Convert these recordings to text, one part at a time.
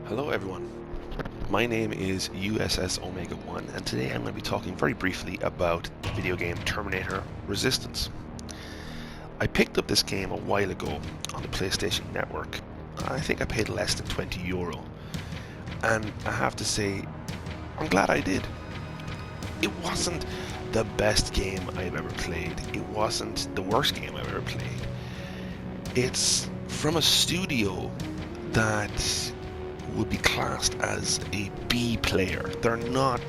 Hello everyone, my name is USS Omega 1 and today I'm going to be talking very briefly about the video game Terminator Resistance. I picked up this game a while ago on the PlayStation Network. I think I paid less than €20 and I have to say I'm glad I did. It wasn't the best game I've ever played, it wasn't the worst game I've ever played. It's from a studio that would be classed as a B player. They're not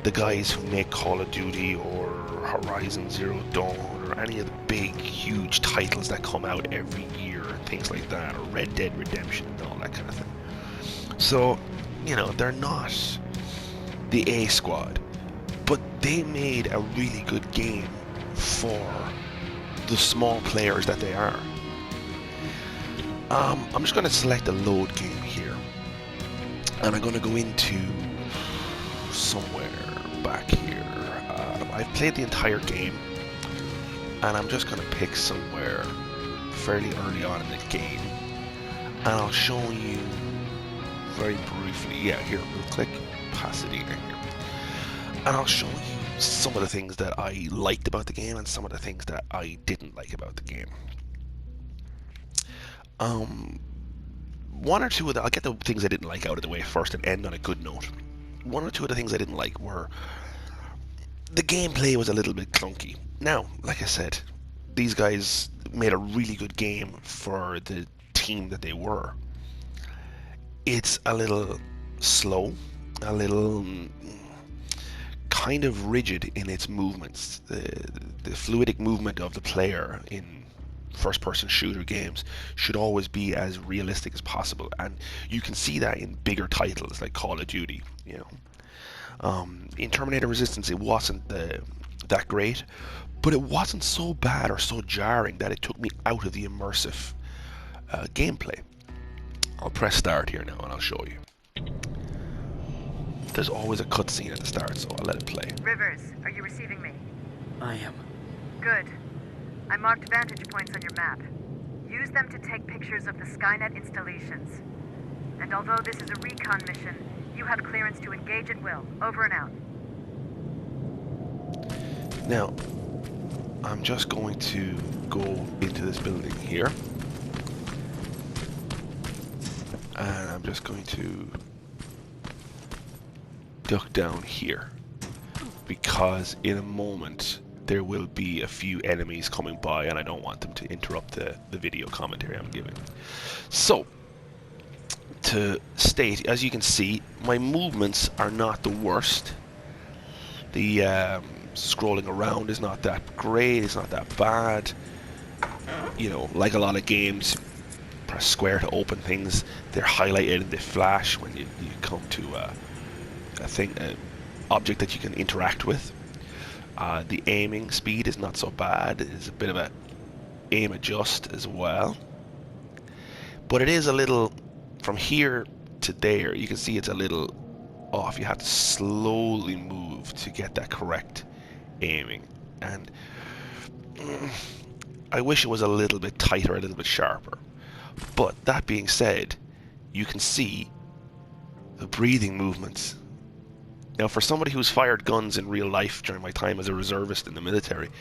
the guys who make Call of Duty or Horizon Zero Dawn or any of the big, huge titles that come out every year and things like that, or Red Dead Redemption and all that kind of thing. So, you know, they're not the A squad, but they made a really good game for the small players that they are. I'm just going to select a load game here. And I'm going to go into somewhere back here. I've played the entire game, and I'm just going to pick somewhere fairly early on in the game, and I'll show you very briefly. Yeah, here, we'll click Pasadena here, and I'll show you some of the things that I liked about the game and some of the things that I didn't like about the game. One or two of I'll get the things I didn't like out of the way first and end on a good note. One or two of the things I didn't like were the gameplay was a little bit clunky. Now, like I said, these guys made a really good game for the team that they were. It's a little slow, a little kind of rigid in its movements. The fluidic movement of the player in first-person shooter games should always be as realistic as possible, and you can see that in bigger titles like Call of Duty. You know, in Terminator Resistance, it wasn't that great, but it wasn't so bad or so jarring that it took me out of the immersive gameplay. I'll press start here now, and I'll show you. There's always a cutscene at the start, so I'll let it play. Rivers, are you receiving me? I am. Good. I marked vantage points on your map. Use them to take pictures of the Skynet installations. And although this is a recon mission, you have clearance to engage at will. Over and out. Now, I'm just going to go into this building here. And I'm just going to duck down here. Because in a moment, there will be a few enemies coming by and I don't want them to interrupt the video commentary I'm giving. So, to state, as you can see, my movements are not the worst. The scrolling around is not that great, it's not that bad. You know, like a lot of games, press square to open things, they're highlighted and they flash when you come to an object that you can interact with. The aiming speed is not so bad. There's a bit of a aim adjust as well. But it is a little, from here to there, you can see it's a little off. You have to slowly move to get that correct aiming. And I wish it was a little bit tighter, a little bit sharper. But that being said, you can see the breathing movements. Now, for somebody who's fired guns in real life during my time as a reservist in the military,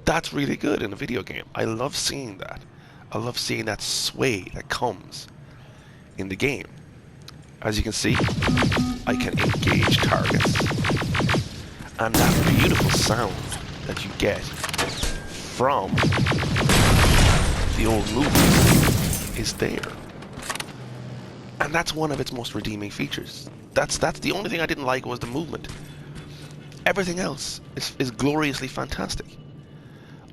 that's really good in a video game. I love seeing that. I love seeing that sway that comes in the game. As you can see, I can engage targets. And that beautiful sound that you get from the old movie is there. And that's one of its most redeeming features. That's the only thing I didn't like was the movement. Everything else is gloriously fantastic.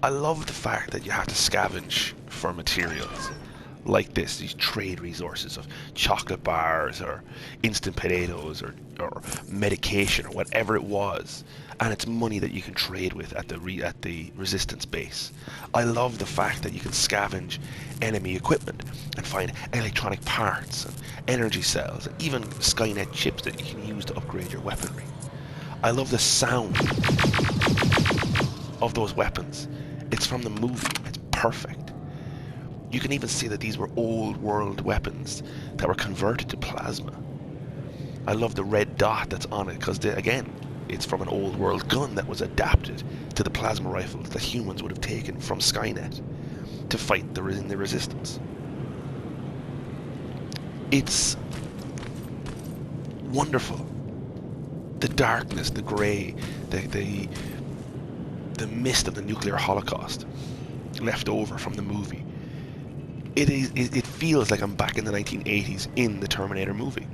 I love the fact that you have to scavenge for materials like this, these trade resources of chocolate bars or instant potatoes or medication or whatever it was, and it's money that you can trade with at the resistance base. I love the fact that you can scavenge enemy equipment and find electronic parts and energy cells and even Skynet chips that you can use to upgrade your weaponry. I love the sound of those weapons. It's from the movie. It's perfect. You can even see that these were old world weapons that were converted to plasma. I love the red dot that's on it because, again, it's from an old world gun that was adapted to the plasma rifles that humans would have taken from Skynet to fight in the resistance. It's wonderful. The darkness, the grey, the mist of the nuclear holocaust left over from the movie. It feels like I'm back in the 1980s in the Terminator movie.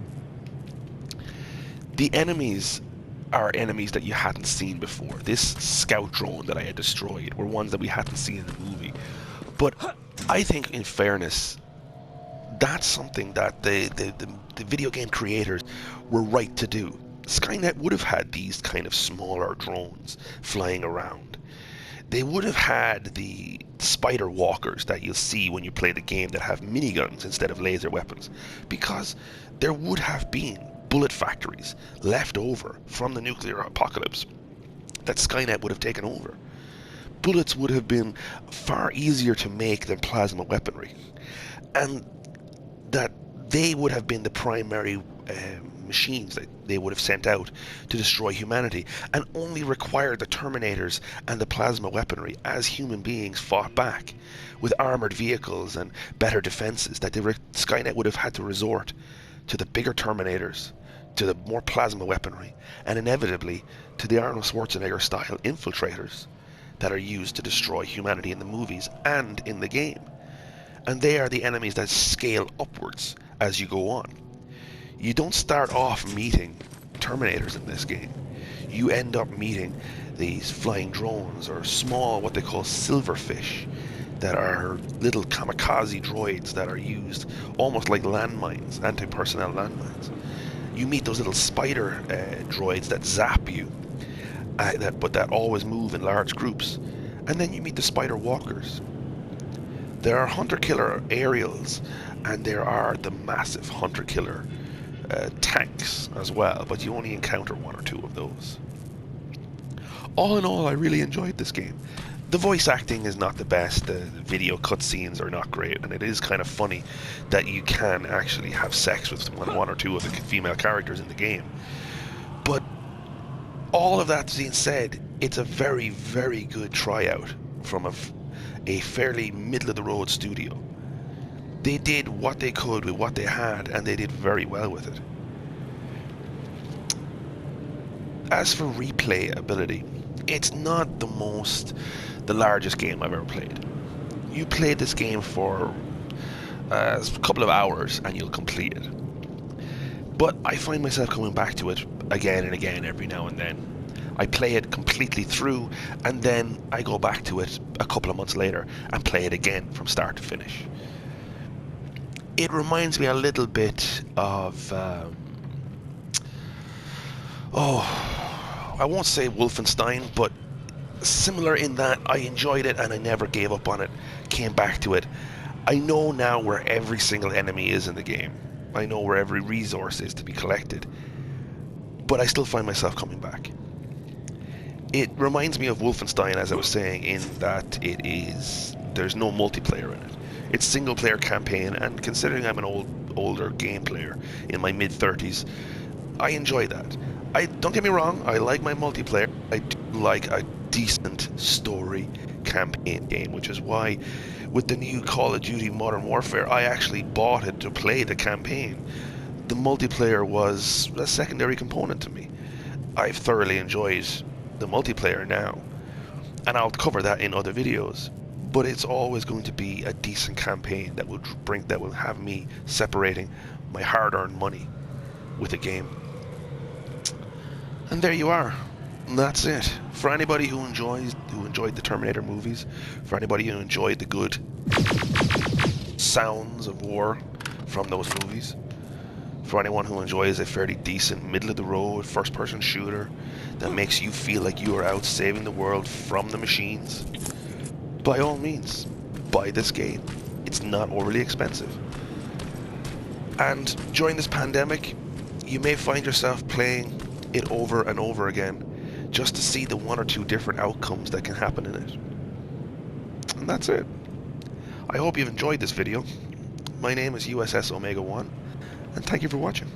The enemies are enemies that you hadn't seen before. This scout drone that I had destroyed were ones that we hadn't seen in the movie. But I think, in fairness, that's something that the video game creators were right to do. Skynet would have had these kind of smaller drones flying around. They would have had the spider walkers that you'll see when you play the game that have miniguns instead of laser weapons, because there would have been bullet factories left over from the nuclear apocalypse that Skynet would have taken over. Bullets would have been far easier to make than plasma weaponry, and that they would have been the primary machines that they would have sent out to destroy humanity, and only required the Terminators and the plasma weaponry as human beings fought back with armored vehicles and better defenses. That Skynet would have had to resort to the bigger Terminators, to the more plasma weaponry, and inevitably to the Arnold Schwarzenegger style infiltrators that are used to destroy humanity in the movies and in the game. And they are the enemies that scale upwards as you go on. You don't start off meeting Terminators in this game. You end up meeting these flying drones, or small, what they call silverfish, that are little kamikaze droids that are used almost like landmines, anti-personnel landmines. You meet those little spider droids that zap you, but that always move in large groups. And then you meet the spider walkers. There are hunter-killer aerials, and there are the massive hunter-killer tanks as well, but you only encounter one or two of those. All in all, I really enjoyed this game. The voice acting is not the best, the video cutscenes are not great, and it is kind of funny that you can actually have sex with one or two of the female characters in the game. But all of that being said, it's a very, very good tryout from a fairly middle-of-the-road studio. They did what they could with what they had, and they did very well with it. As for replayability, it's not the largest game I've ever played. You play this game for a couple of hours and you'll complete it. But I find myself coming back to it again and again every now and then. I play it completely through, and then I go back to it a couple of months later and play it again from start to finish. It reminds me a little bit of I won't say Wolfenstein, but similar in that I enjoyed it and I never gave up on it, came back to it. I know now where every single enemy is in the game. I know where every resource is to be collected, but I still find myself coming back. It reminds me of Wolfenstein, as I was saying, in that there's no multiplayer in it. It's single player campaign, and considering I'm an older game player in my mid-30s, I enjoy that. Don't get me wrong, I like my multiplayer. I do like a decent story campaign game, which is why with the new Call of Duty Modern Warfare, I actually bought it to play the campaign. The multiplayer was a secondary component to me. I've thoroughly enjoyed the multiplayer now, and I'll cover that in other videos. But it's always going to be a decent campaign that will have me separating my hard-earned money with a game. And there you are. And that's it. For anybody who enjoyed the Terminator movies, for anybody who enjoyed the good sounds of war from those movies, for anyone who enjoys a fairly decent middle-of-the-road first-person shooter that makes you feel like you are out saving the world from the machines, by all means, buy this game. It's not overly expensive. And during this pandemic, you may find yourself playing it over and over again just to see the one or two different outcomes that can happen in it. And that's it. I hope you've enjoyed this video. My name is USS Omega 1, and thank you for watching.